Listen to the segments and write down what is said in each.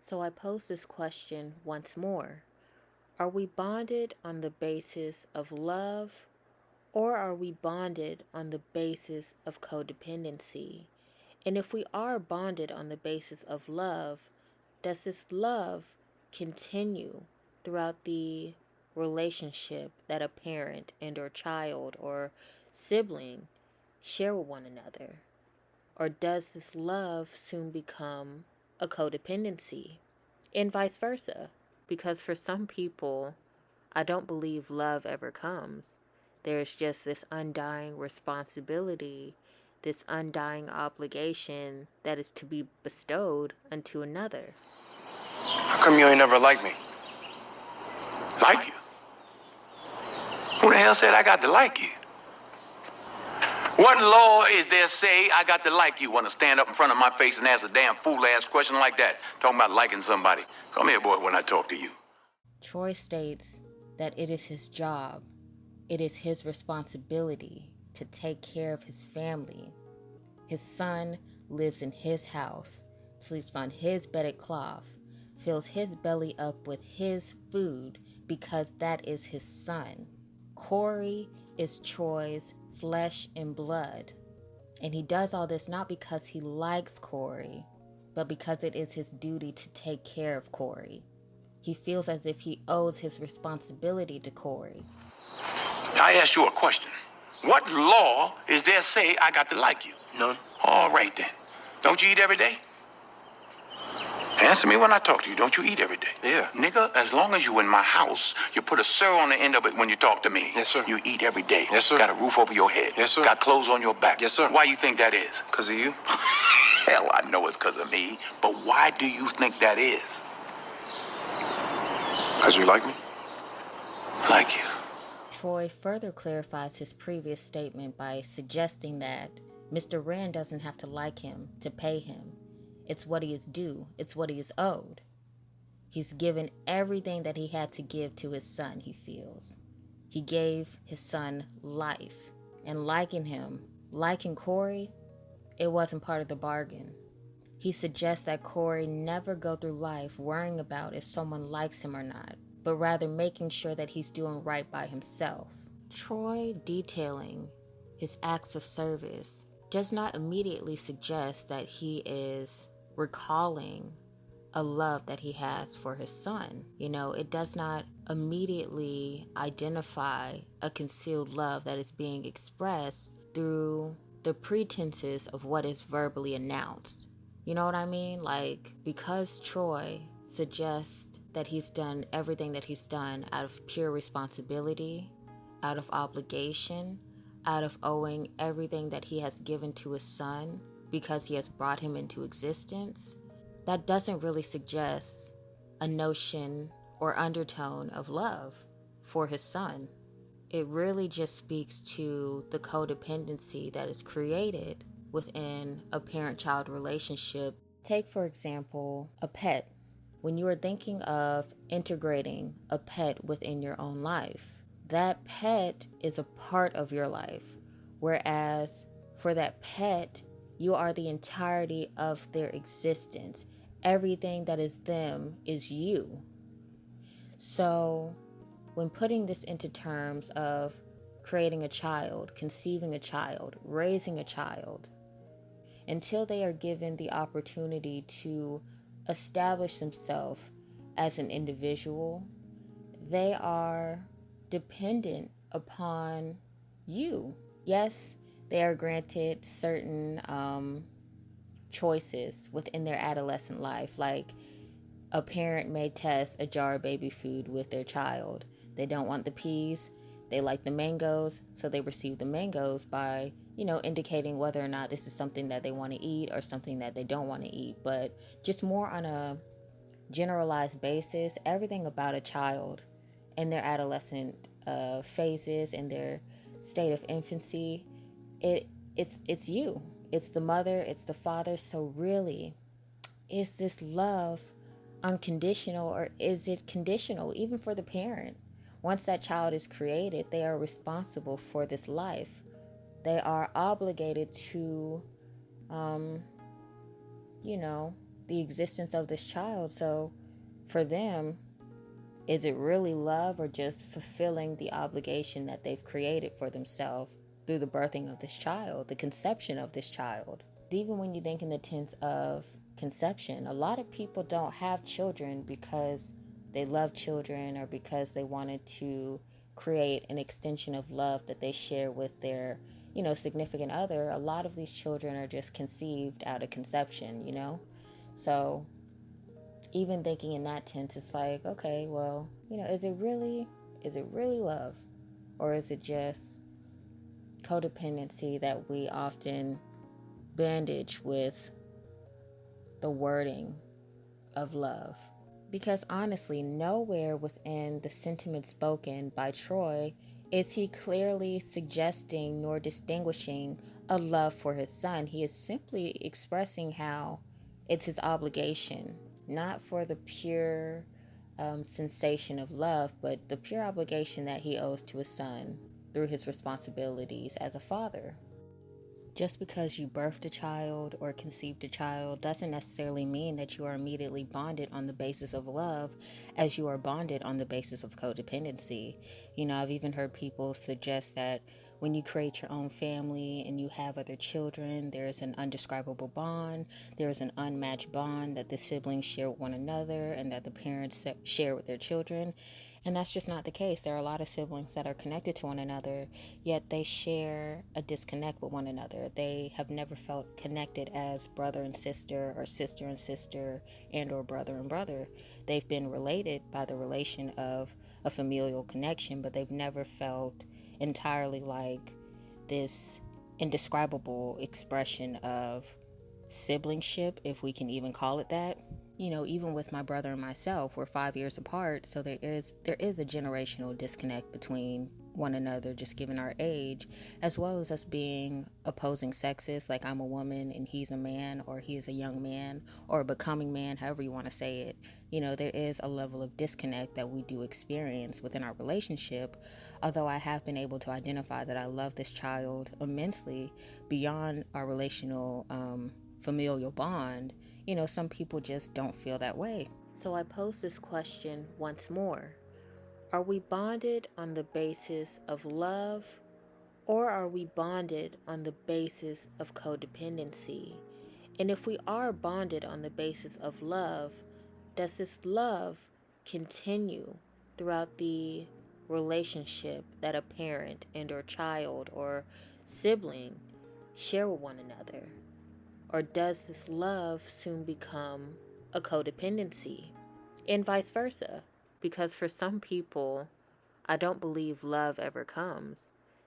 So I pose this question once more. Are we bonded on the basis of love, or are we bonded on the basis of codependency? And if we are bonded on the basis of love, does this love continue throughout the relationship that a parent and or child or sibling share with one another? Or does this love soon become a codependency? And vice versa. Because for some people, I don't believe love ever comes. There's just this undying responsibility, this undying obligation that is to be bestowed unto another. How come you ain't never liked me? Like you? Who the hell said I got to like you? What law is there say I got to like you? Want to stand up in front of my face and ask a damn fool-ass question like that? Talking about liking somebody. Come here, boy, when I talk to you. Troy states that it is his job, it is his responsibility to take care of his family. His son lives in his house, sleeps on his bedded cloth, fills his belly up with his food because that is his son. Corey is Troy's flesh and blood. And he does all this not because he likes Corey, but because it is his duty to take care of Corey. He feels as if he owes his responsibility to Corey. I asked you a question. What law is there say I got to like you? None. All right, then. Don't you eat every day? Answer me when I talk to you. Don't you eat every day? Yeah. Nigga, as long as you in my house, you put a sir on the end of it when you talk to me. Yes, sir. You eat every day. Yes, sir. Got a roof over your head. Yes, sir. Got clothes on your back. Yes, sir. Why you think that is? Because of you? Hell, I know it's because of me. But why do you think that is? Because you like me? Like you. Troy further clarifies his previous statement by suggesting that Mr. Rand doesn't have to like him to pay him. It's what he is due. It's what he is owed. He's given everything that he had to give to his son, he feels. He gave his son life. And liking him, liking Corey, it wasn't part of the bargain. He suggests that Corey never go through life worrying about if someone likes him or not, but rather making sure that he's doing right by himself. Troy detailing his acts of service does not immediately suggest that he is recalling a love that he has for his son. It does not immediately identify a concealed love that is being expressed through the pretenses of what is verbally announced. You know what I mean? Because Troy suggests that he's done everything that he's done out of pure responsibility, out of obligation, out of owing everything that he has given to his son because he has brought him into existence, that doesn't really suggest a notion or undertone of love for his son. It really just speaks to the codependency that is created within a parent-child relationship. Take, for example, a pet. When you are thinking of integrating a pet within your own life, that pet is a part of your life, whereas for that pet, you are the entirety of their existence. Everything that is them is you. So when putting this into terms of creating a child, conceiving a child, raising a child, until they are given the opportunity to establish themselves as an individual, they are dependent upon you. Yes, they are granted certain choices within their adolescent life, like a parent may test a jar of baby food with their child. They don't want the peas, they like the mangoes, so they receive the mangoes by, indicating whether or not this is something that they want to eat or something that they don't want to eat. But just more on a generalized basis, everything about a child in their adolescent phases, in their state of infancy, it's you. It's the mother, it's the father. So really, is this love unconditional or is it conditional, even for the parent? Once that child is created, they are responsible for this life. They are obligated to, the existence of this child. So for them, is it really love or just fulfilling the obligation that they've created for themselves through the birthing of this child, the conception of this child? Even when you think in the tense of conception, a lot of people don't have children because they love children or because they wanted to create an extension of love that they share with their, significant other. A lot of these children are just conceived out of conception. So even thinking in that tense, it's like, okay, well, is it really love? Or is it just codependency that we often bandage with the wording of love? Because honestly, nowhere within the sentiment spoken by Troy is he clearly suggesting nor distinguishing a love for his son. He is simply expressing how it's his obligation, not for the pure sensation of love, but the pure obligation that he owes to his son through his responsibilities as a father. Just because you birthed a child or conceived a child doesn't necessarily mean that you are immediately bonded on the basis of love as you are bonded on the basis of codependency. I've even heard people suggest that when you create your own family and you have other children, there's an undescribable bond, there's an unmatched bond that the siblings share with one another and that the parents share with their children. And that's just not the case. There are a lot of siblings that are connected to one another, yet they share a disconnect with one another. They have never felt connected as brother and sister and or brother and brother. They've been related by the relation of a familial connection, but they've never felt entirely like this indescribable expression of siblingship, if we can even call it that. Even with my brother and myself, we're 5 years apart, so there is a generational disconnect between one another, just given our age, as well as us being opposing sexes. Like, I'm a woman and he's a man, or he is a young man, or a becoming man, however you want to say it. There is a level of disconnect that we do experience within our relationship, although I have been able to identify that I love this child immensely beyond our relational familial bond. Some people just don't feel that way. So I pose this question once more. Are we bonded on the basis of love, or are we bonded on the basis of codependency? And if we are bonded on the basis of love, does this love continue throughout the relationship that a parent and or child or sibling share with one another? Or does this love soon become a codependency? And vice versa. Because for some people, I don't believe love ever comes.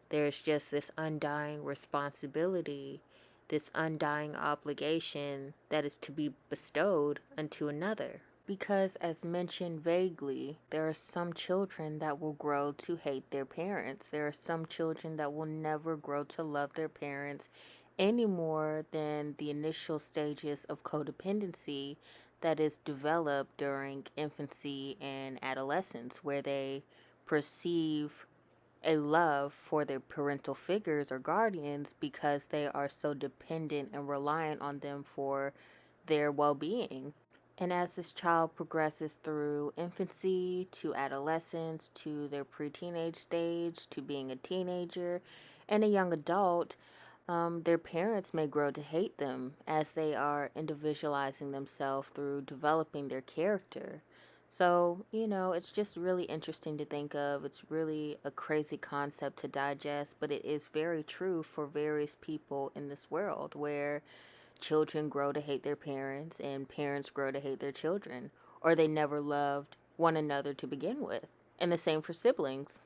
There's just this undying responsibility, this undying obligation that is to be bestowed unto another. Because, as mentioned vaguely, there are some children that will grow to hate their parents. There are some children that will never grow to love their parents any more than the initial stages of codependency that is developed during infancy and adolescence, where they perceive a love for their parental figures or guardians because they are so dependent and reliant on them for their well-being. And as this child progresses through infancy to adolescence to their pre-teenage stage to being a teenager and a young adult, their parents may grow to hate them as they are individualizing themselves through developing their character. So, it's just really interesting to think of. It's really a crazy concept to digest, but it is very true for various people in this world where children grow to hate their parents and parents grow to hate their children, or they never loved one another to begin with. And the same for siblings.